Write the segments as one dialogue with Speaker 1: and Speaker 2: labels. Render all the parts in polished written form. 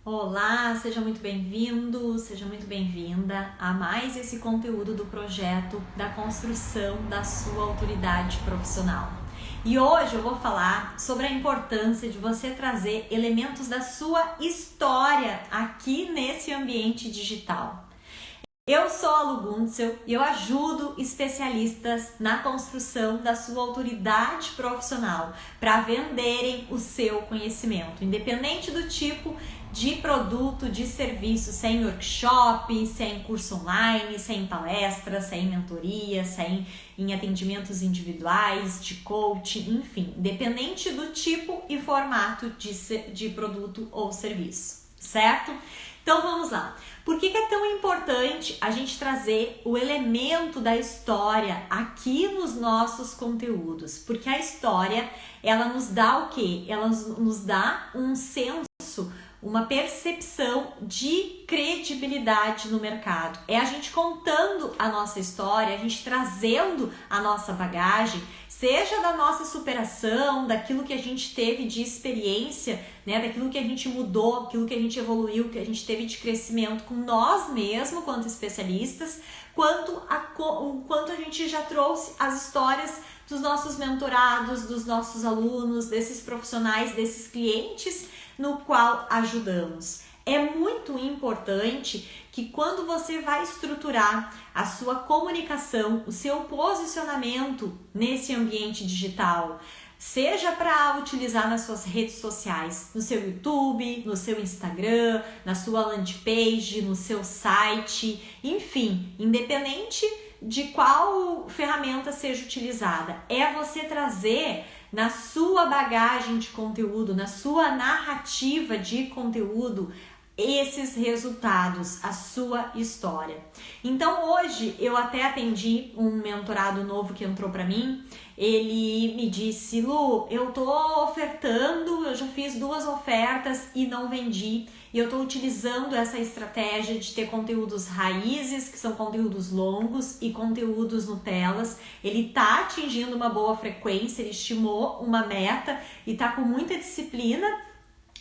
Speaker 1: Olá, seja muito bem-vindo, seja muito bem-vinda a mais esse conteúdo do projeto da construção da sua autoridade profissional. E hoje eu vou falar sobre a importância de você trazer elementos da sua história aqui nesse ambiente digital. Eu sou a Lu Guntzel e eu ajudo especialistas na construção da sua autoridade profissional para venderem o seu conhecimento, independente do tipo de produto, de serviço, sem workshop, sem curso online, sem palestra, sem mentoria, sem em atendimentos individuais, de coaching, enfim, independente do tipo e formato de produto ou serviço, certo? Então vamos lá. Por que é tão importante a gente trazer o elemento da história aqui nos nossos conteúdos? Porque a história, ela nos dá o quê? Ela nos dá um senso, uma percepção de credibilidade no mercado. É a gente contando a nossa história, a gente trazendo a nossa bagagem, seja da nossa superação, daquilo que a gente teve de experiência, né, daquilo que a gente mudou, aquilo que a gente evoluiu, que a gente teve de crescimento com nós mesmos, quanto especialistas, quanto a gente já trouxe as histórias dos nossos mentorados, dos nossos alunos, desses profissionais, desses clientes no qual ajudamos. É muito importante que quando você vai estruturar a sua comunicação, o seu posicionamento nesse ambiente digital, seja para utilizar nas suas redes sociais, no seu YouTube, no seu Instagram, na sua landing page, no seu site, enfim, independente de qual ferramenta seja utilizada, é você trazer na sua bagagem de conteúdo, na sua narrativa de conteúdo, esses resultados, a sua história. Então hoje eu até atendi um mentorado novo que entrou para mim. Ele me disse: Lu, eu tô ofertando, eu já fiz 2 ofertas e não vendi. E eu tô utilizando essa estratégia de ter conteúdos raízes, que são conteúdos longos, e conteúdos Nutelas. Ele tá atingindo uma boa frequência, ele estimou uma meta e tá com muita disciplina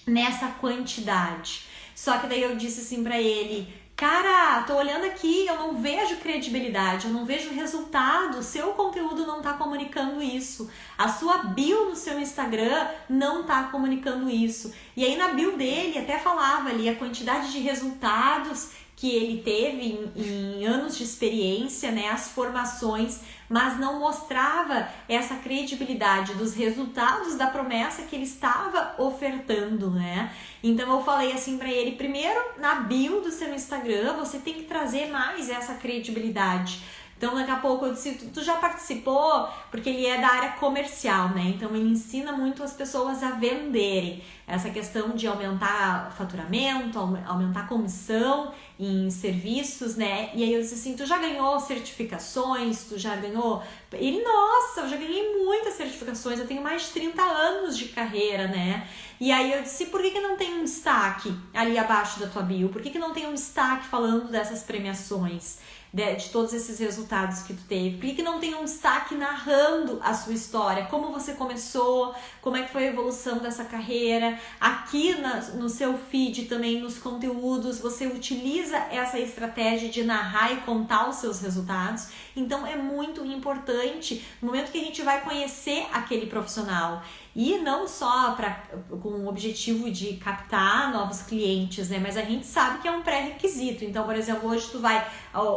Speaker 1: nessa quantidade. Só que daí eu disse assim pra ele: cara, tô olhando aqui, eu não vejo credibilidade, eu não vejo resultado, o seu conteúdo não tá comunicando isso, a sua bio no seu Instagram não tá comunicando isso. E aí na bio dele até falava ali a quantidade de resultados que ele teve em anos de experiência, né, as formações, mas não mostrava essa credibilidade dos resultados da promessa que ele estava ofertando, né? Então eu falei assim para ele: primeiro, na bio do seu Instagram, você tem que trazer mais essa credibilidade. Então daqui a pouco eu disse: tu já participou? Porque ele é da área comercial, né? Então ele ensina muito as pessoas a venderem. Essa questão de aumentar faturamento, aumentar a comissão em serviços, né? E aí eu disse assim: tu já ganhou certificações? Tu já ganhou? Ele: nossa, eu já ganhei muitas certificações, eu tenho mais de 30 anos de carreira, né? E aí eu disse: por que não tem um destaque ali abaixo da tua bio? Por que não tem um destaque falando dessas premiações? De todos esses resultados que tu teve? Por que não tem um destaque narrando a sua história? Como você começou? Como é que foi a evolução dessa carreira? Aqui no seu feed também, nos conteúdos, você utiliza essa estratégia de narrar e contar os seus resultados. Então é muito importante no momento que a gente vai conhecer aquele profissional. E não só com o objetivo de captar novos clientes, né? Mas a gente sabe que é um pré-requisito. Então, por exemplo, hoje tu vai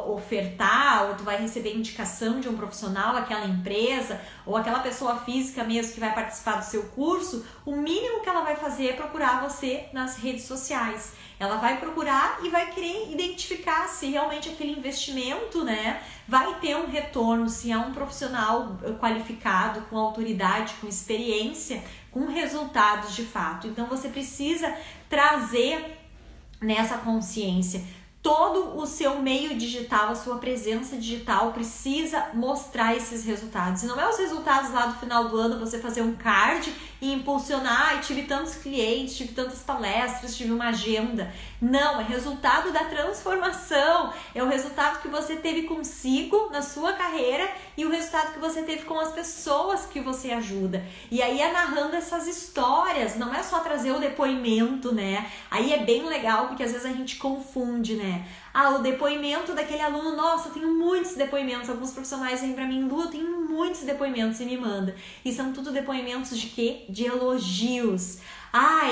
Speaker 1: ofertar ou tu vai receber indicação de um profissional, aquela empresa ou aquela pessoa física mesmo que vai participar do seu curso, o mínimo que ela vai fazer é procurar você nas redes sociais. Ela vai procurar e vai querer identificar se realmente aquele investimento, né, vai ter um retorno, se é um profissional qualificado, com autoridade, com experiência, com resultados de fato. Então você precisa trazer nessa consciência todo o seu meio digital, a sua presença digital precisa mostrar esses resultados. E não é os resultados lá do final do ano, você fazer um card e impulsionar, tive tantos clientes, tive tantas palestras, tive uma agenda. Não, é resultado da transformação, é o resultado que você teve consigo na sua carreira e o resultado que você teve com as pessoas que você ajuda. E aí é narrando essas histórias, não é só trazer o depoimento, né? Aí é bem legal, porque às vezes a gente confunde, né? O depoimento daquele aluno, nossa, eu tenho muitos depoimentos, alguns profissionais vêm pra mim, Lu, eu tenho muitos depoimentos e me manda. E são tudo depoimentos de quê? De elogios.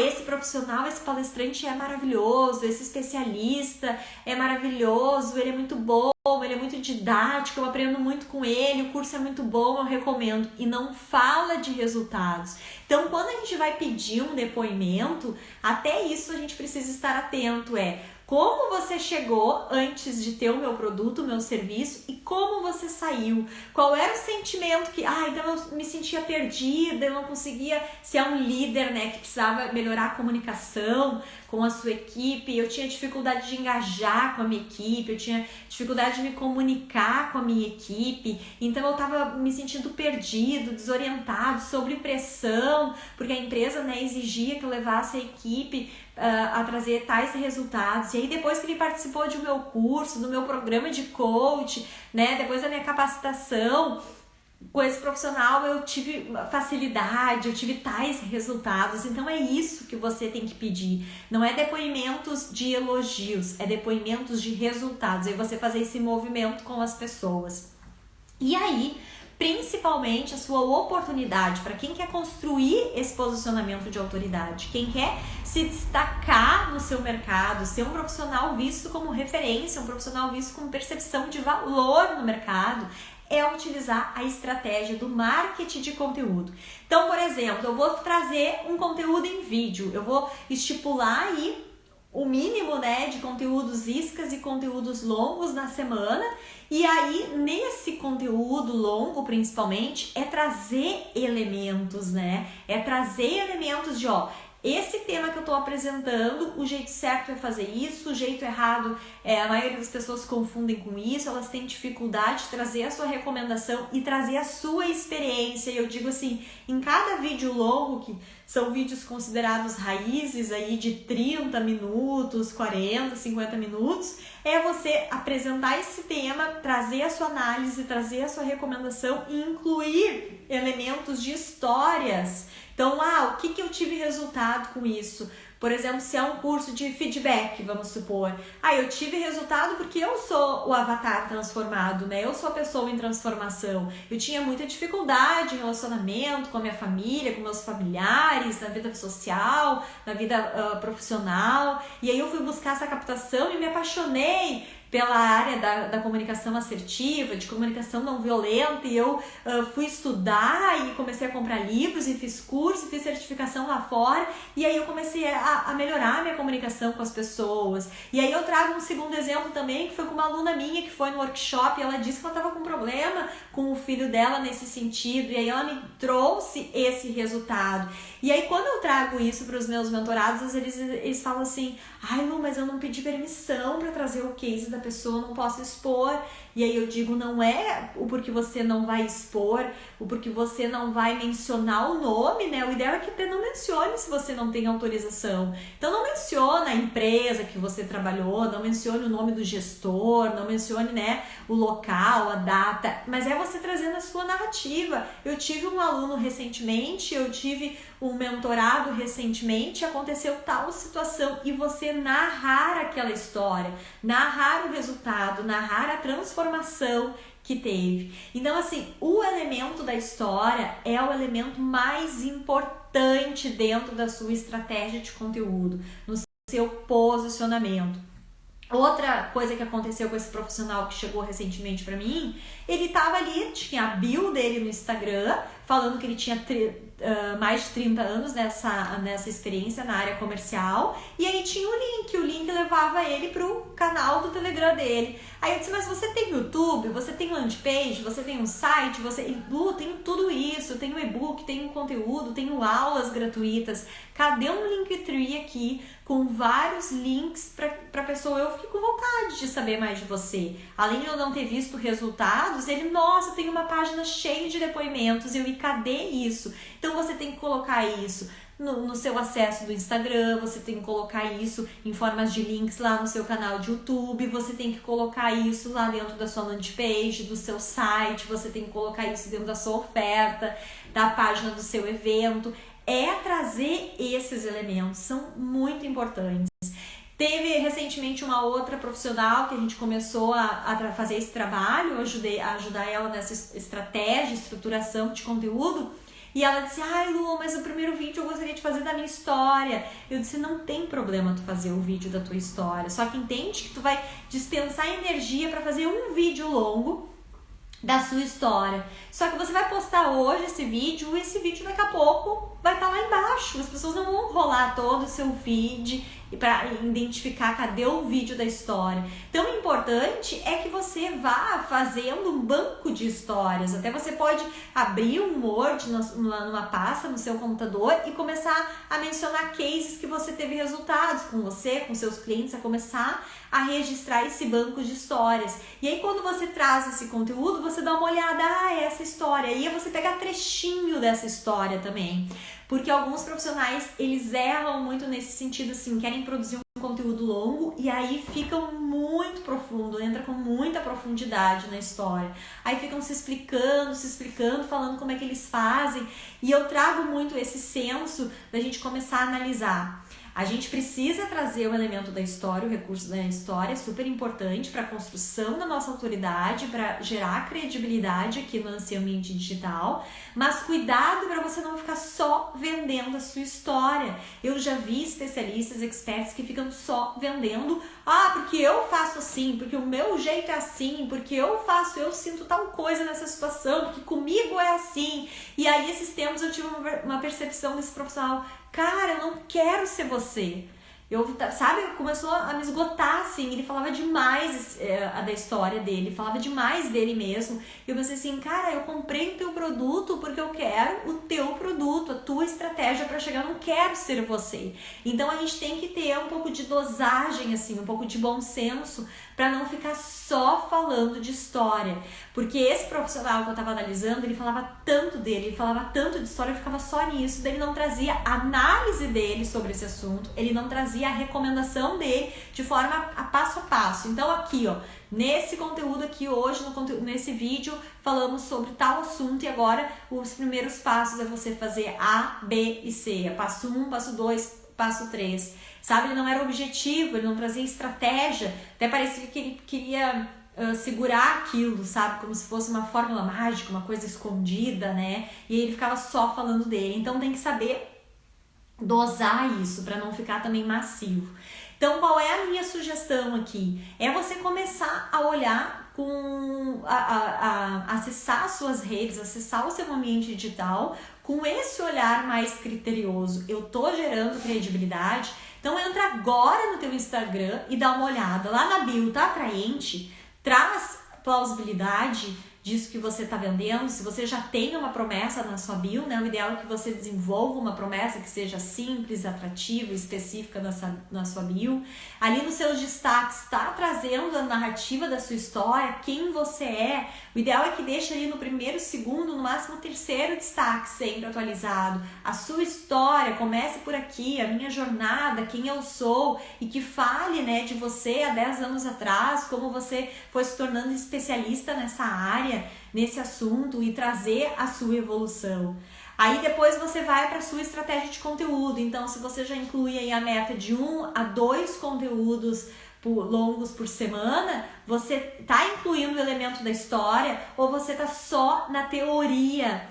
Speaker 1: Esse profissional, esse palestrante é maravilhoso, esse especialista é maravilhoso, ele é muito bom, ele é muito didático, eu aprendo muito com ele, o curso é muito bom, eu recomendo. E não fala de resultados. Então, quando a gente vai pedir um depoimento, até isso a gente precisa estar atento, como você chegou antes de ter o meu produto, o meu serviço e como você saiu. Qual era o sentimento que, então eu me sentia perdida, eu não conseguia ser um líder, né, que precisava melhorar a comunicação com a sua equipe, eu tinha dificuldade de engajar com a minha equipe, eu tinha dificuldade de me comunicar com a minha equipe, então eu estava me sentindo perdido, desorientado, sob pressão, porque a empresa, né, exigia que eu levasse a equipe a trazer tais resultados. E aí depois que ele participou do meu curso, do meu programa de coach, né, depois da minha capacitação com esse profissional, eu tive facilidade, eu tive tais resultados. Então é isso que você tem que pedir. Não é depoimentos de elogios, é depoimentos de resultados. Aí você fazer esse movimento com as pessoas. E aí, principalmente a sua oportunidade para quem quer construir esse posicionamento de autoridade, quem quer se destacar no seu mercado, ser um profissional visto como referência, um profissional visto com percepção de valor no mercado, é utilizar a estratégia do marketing de conteúdo. Então, por exemplo, eu vou trazer um conteúdo em vídeo, eu vou estipular aí o mínimo, né, de conteúdos iscas e conteúdos longos na semana, e aí nesse conteúdo longo principalmente é trazer elementos, né, é trazer elementos de esse tema que eu estou apresentando, o jeito certo é fazer isso, o jeito errado, a maioria das pessoas confundem com isso, elas têm dificuldade de trazer a sua recomendação e trazer a sua experiência. E eu digo assim, em cada vídeo longo, que são vídeos considerados raízes aí de 30 minutos, 40, 50 minutos, é você apresentar esse tema, trazer a sua análise, trazer a sua recomendação e incluir elementos de histórias. Então, o que eu tive resultado com isso? Por exemplo, se é um curso de feedback, vamos supor. Eu tive resultado porque eu sou o avatar transformado, né? Eu sou a pessoa em transformação. Eu tinha muita dificuldade em relacionamento com a minha família, com meus familiares, na vida social, na vida profissional. E aí eu fui buscar essa captação e me apaixonei pela área da comunicação assertiva, de comunicação não violenta, e eu fui estudar e comecei a comprar livros e fiz curso, fiz certificação lá fora, e aí eu comecei a melhorar a minha comunicação com as pessoas. E aí eu trago um segundo exemplo também, que foi com uma aluna minha que foi no workshop, e ela disse que ela estava com problema com o filho dela nesse sentido, e aí ela me trouxe esse resultado. E aí quando eu trago isso para os meus mentorados, eles falam assim, Lu, mas eu não pedi permissão para trazer o case da pessoa, não posso expor. E aí eu digo, não é o porquê você não vai expor, o porquê você não vai mencionar o nome, né? O ideal é que até não mencione se você não tem autorização. Então não menciona a empresa que você trabalhou, não mencione o nome do gestor, não mencione, né, o local, a data, mas é você trazendo a sua narrativa. Eu tive um aluno recentemente, eu tive um mentorado recentemente, aconteceu tal situação, e você narrar aquela história, narrar o resultado, narrar a transformação que teve. Então, assim, o elemento da história é o elemento mais importante dentro da sua estratégia de conteúdo, no seu posicionamento. Outra coisa que aconteceu com esse profissional que chegou recentemente pra mim, ele tava ali, tinha a bio dele no Instagram, falando que ele tinha mais de 30 anos nessa experiência na área comercial, e aí tinha o link levava ele pro canal do Telegram dele. Aí eu disse, mas você tem YouTube, você tem landing page, você tem um site, tenho tudo isso, tenho e-book, tenho conteúdo, tenho aulas gratuitas. Cadê um Linktree aqui com vários links pra pessoa? Eu fiquei com vontade de saber mais de você. Além de eu não ter visto resultados, ele, nossa, tem uma página cheia de depoimentos, e cadê isso? Então você tem que colocar isso no seu acesso do Instagram, você tem que colocar isso em formas de links lá no seu canal de YouTube, você tem que colocar isso lá dentro da sua landing page, do seu site, você tem que colocar isso dentro da sua oferta, da página do seu evento. É trazer esses elementos, são muito importantes. Teve recentemente uma outra profissional que a gente começou a fazer esse trabalho, eu ajudei a ajudar ela nessa estratégia, estruturação de conteúdo. E ela disse, ai Lu, mas o primeiro vídeo eu gostaria de fazer da minha história. Eu disse, não tem problema tu fazer o vídeo da tua história, só que entende que tu vai dispensar energia para fazer um vídeo longo da sua história. Só que você vai postar hoje esse vídeo, e esse vídeo daqui a pouco vai estar lá embaixo. As pessoas não vão rolar todo o seu feed para identificar cadê o vídeo da história. Então, o importante é que você vá fazendo um banco de histórias. Até você pode abrir um Word numa pasta no seu computador e começar a mencionar cases que você teve resultados com você, com seus clientes, a começar a registrar esse banco de histórias. E aí, quando você traz esse conteúdo, você dá uma olhada, essa história. E aí você pega trechinho dessa história também. Porque alguns profissionais, eles erram muito nesse sentido, assim, querem produzir um conteúdo longo e aí ficam muito profundo, entra com muita profundidade na história. Aí ficam se explicando, falando como é que eles fazem. E eu trago muito esse senso da gente começar a analisar. A gente precisa trazer o elemento da história, o recurso da história, é super importante para a construção da nossa autoridade, para gerar credibilidade aqui no ambiente digital, mas cuidado para você não ficar só vendendo a sua história. Eu já vi especialistas, experts que ficam só vendendo, porque eu faço assim, porque o meu jeito é assim, porque eu sinto tal coisa nessa situação, porque comigo é assim. E aí esses tempos eu tive uma percepção desse profissional, cara, eu não quero ser você. Começou a me esgotar, assim, ele falava demais da história dele, falava demais dele mesmo. E eu pensei assim, cara, eu comprei o teu produto porque eu quero o teu produto, a tua estratégia para chegar, eu não quero ser você. Então a gente tem que ter um pouco de dosagem, assim, um pouco de bom senso, para não ficar só falando de história. Porque esse profissional que eu estava analisando, ele falava tanto dele, ele falava tanto de história, eu ficava só nisso, daí ele não trazia a análise dele sobre esse assunto, ele não trazia a recomendação dele de forma a passo. Então aqui, nesse conteúdo aqui hoje, nesse vídeo, falamos sobre tal assunto, e agora os primeiros passos é você fazer A, B e C, passo 1, passo 2, passo 3. Sabe, ele não era objetivo, ele não trazia estratégia, até parecia que ele queria segurar aquilo, sabe, como se fosse uma fórmula mágica, uma coisa escondida, né, e ele ficava só falando dele. Então tem que saber dosar isso para não ficar também massivo. Então, qual é a minha sugestão aqui? É você começar a olhar acessar as suas redes, acessar o seu ambiente digital com esse olhar mais criterioso. Eu tô gerando credibilidade, então entra agora no teu Instagram e dá uma olhada. Lá na bio tá atraente, traz plausibilidade disso que você está vendendo. Se você já tem uma promessa na sua bio, né, o ideal é que você desenvolva uma promessa que seja simples, atrativa, específica na sua bio. Ali nos seus destaques, está trazendo a narrativa da sua história, quem você é. O ideal é que deixe ali no primeiro, segundo, no máximo terceiro destaque sempre atualizado. A sua história, comece por aqui, a minha jornada, quem eu sou, e que fale, né, de você há 10 anos atrás, como você foi se tornando especialista nessa área, nesse assunto, e trazer a sua evolução. Aí depois você vai para a sua estratégia de conteúdo. Então, se você já inclui aí a meta de 1 a 2 conteúdos longos por semana, você está incluindo o elemento da história ou você está só na teoria?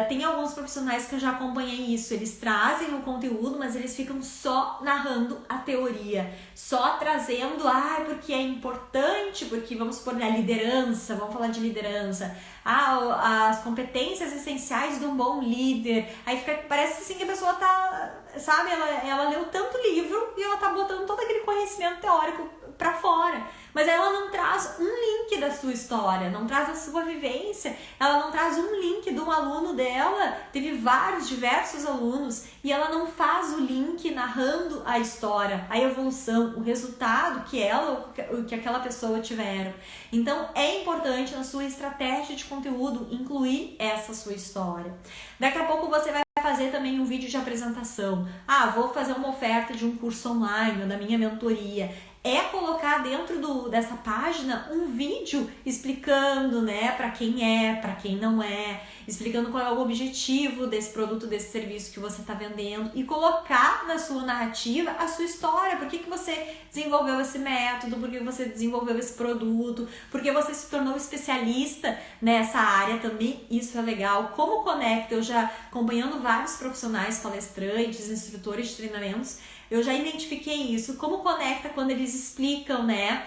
Speaker 1: Tem alguns profissionais que eu já acompanhei isso, eles trazem o conteúdo, mas eles ficam só narrando a teoria, só trazendo, porque é importante, porque vamos supor, a liderança, vamos falar de liderança, as competências essenciais de um bom líder, aí parece assim que a pessoa tá, sabe, ela leu tanto livro e ela tá botando todo aquele conhecimento teórico pra fora, mas ela não traz um link da sua história, não traz a sua vivência, ela não traz um link de um aluno dela, teve diversos alunos, e ela não faz o link narrando a história, a evolução, o resultado que ela ou que aquela pessoa tiveram. Então é importante na sua estratégia de conteúdo incluir essa sua história. Daqui a pouco você vai fazer também um vídeo de apresentação. Vou fazer uma oferta de um curso online ou da minha mentoria. É colocar dentro dessa página um vídeo explicando, né, para quem não é, explicando qual é o objetivo desse produto, desse serviço que você está vendendo, e colocar na sua narrativa a sua história, por que você desenvolveu esse método, por que você desenvolveu esse produto, por que você se tornou especialista nessa área também. Isso é legal. Como conecta, eu já acompanhando vários profissionais, palestrantes, instrutores de treinamentos, eu já identifiquei isso, como conecta quando eles explicam, né?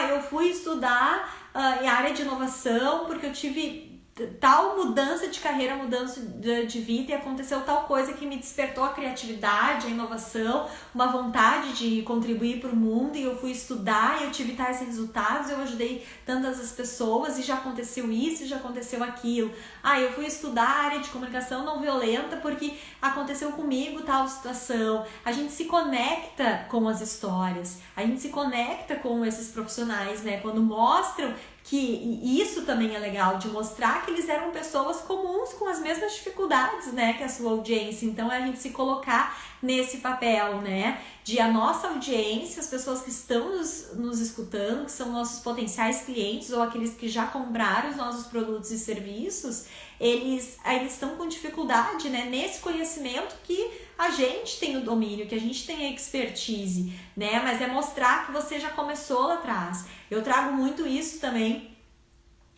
Speaker 1: Eu fui estudar em área de inovação porque eu tive tal mudança de carreira, mudança de vida, e aconteceu tal coisa que me despertou a criatividade, a inovação, uma vontade de contribuir para o mundo, e eu fui estudar e eu tive tais resultados, eu ajudei tantas as pessoas e já aconteceu isso, já aconteceu aquilo. Eu fui estudar a área de comunicação não violenta porque aconteceu comigo tal situação. A gente se conecta com as histórias, a gente se conecta com esses profissionais, né? Quando mostram que isso também é legal, de mostrar que eles eram pessoas comuns com as mesmas dificuldades, né, que a sua audiência. Então é a gente se colocar nesse papel, né, de a nossa audiência, as pessoas que estão nos escutando, que são nossos potenciais clientes ou aqueles que já compraram os nossos produtos e serviços, eles ainda estão com dificuldade, né, nesse conhecimento que a gente tem o domínio, que a gente tem a expertise, né, mas é mostrar que você já começou lá atrás. Eu trago muito isso também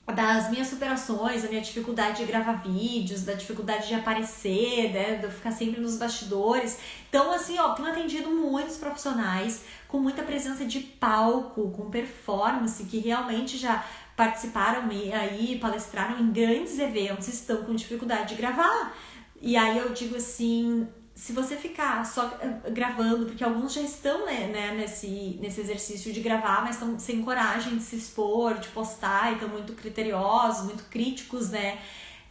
Speaker 1: das minhas superações, da minha dificuldade de gravar vídeos, da dificuldade de aparecer, né, de eu ficar sempre nos bastidores. Então, assim, tenho atendido muitos profissionais com muita presença de palco, com performance, que realmente já participaram aí, palestraram em grandes eventos, estão com dificuldade de gravar. E aí eu digo assim, se você ficar só gravando, porque alguns já estão, né, nesse exercício de gravar, mas estão sem coragem de se expor, de postar, e estão muito criteriosos, muito críticos, né,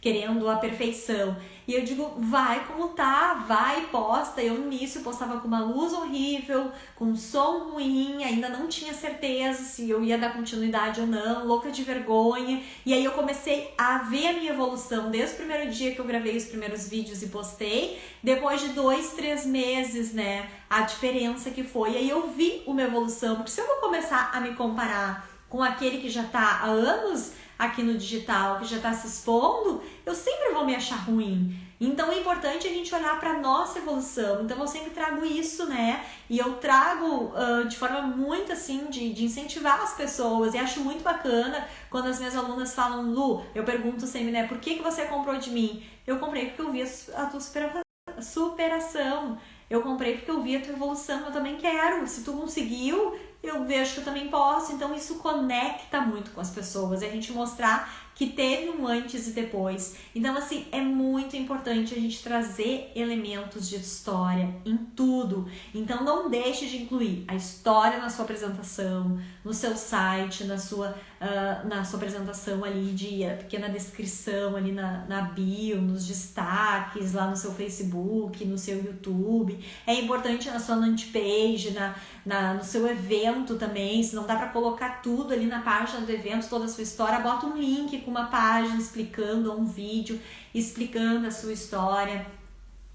Speaker 1: querendo a perfeição. E eu digo, vai como tá, vai, posta. Eu no início postava com uma luz horrível, com um som ruim, ainda não tinha certeza se eu ia dar continuidade ou não, louca de vergonha. E aí eu comecei a ver a minha evolução desde o primeiro dia que eu gravei os primeiros vídeos e postei, depois de 2-3 meses, né, a diferença que foi. E aí eu vi uma evolução, porque se eu vou começar a me comparar com aquele que já tá há anos aqui no digital, que já está se expondo, eu sempre vou me achar ruim. Então é importante a gente olhar para nossa evolução. Então eu sempre trago isso, né? E eu trago de forma muito assim, de incentivar as pessoas. E acho muito bacana quando as minhas alunas falam, Lu, eu pergunto sempre, né? Por que você comprou de mim? Eu comprei porque eu vi a tua superação. Eu comprei porque eu vi a tua evolução, eu também quero. Se tu conseguiu, eu vejo que eu também posso. Então isso conecta muito com as pessoas, a gente mostrar que teve um antes e depois. Então assim, é muito importante a gente trazer elementos de história em tudo. Então não deixe de incluir a história na sua apresentação, no seu site, na sua apresentação ali, a pequena descrição ali na bio, nos destaques, lá no seu Facebook, no seu YouTube. É importante na sua landing page, no seu evento também. Se não dá para colocar tudo ali na página do evento, toda a sua história, bota um link com uma página explicando, ou um vídeo explicando a sua história.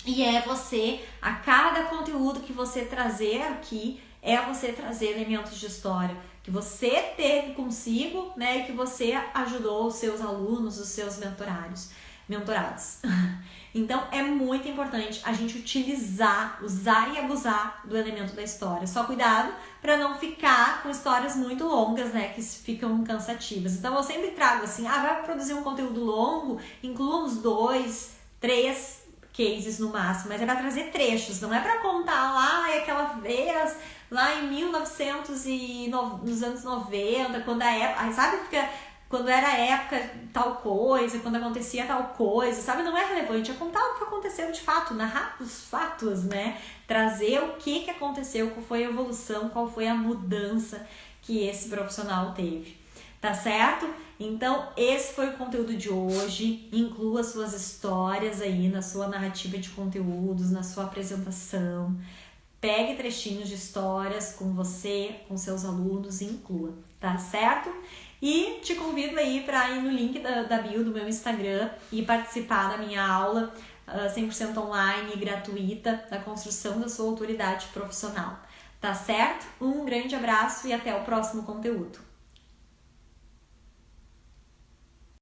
Speaker 1: E é você, a cada conteúdo que você trazer aqui, é você trazer elementos de história que você teve consigo, né, e que você ajudou os seus alunos, os seus mentorados. Então é muito importante a gente usar e abusar do elemento da história. Só cuidado para não ficar com histórias muito longas, né, que ficam cansativas. Então eu sempre trago assim, vai produzir um conteúdo longo, inclua uns 2, 3 cases no máximo, mas é para trazer trechos, não é para contar lá aquela vez, lá em 1900 e nos anos 90, quando a época, sabe, quando era a época tal coisa, quando acontecia tal coisa, sabe, não é relevante, é contar o que aconteceu de fato, narrar os fatos, né, trazer o que aconteceu, qual foi a evolução, qual foi a mudança que esse profissional teve. Tá certo? Então, esse foi o conteúdo de hoje. Inclua suas histórias aí na sua narrativa de conteúdos, na sua apresentação. Pegue trechinhos de histórias com você, com seus alunos e inclua, tá certo? E te convido aí para ir no link da bio do meu Instagram e participar da minha aula 100% online e gratuita da construção da sua autoridade profissional. Tá certo? Um grande abraço e até o próximo conteúdo.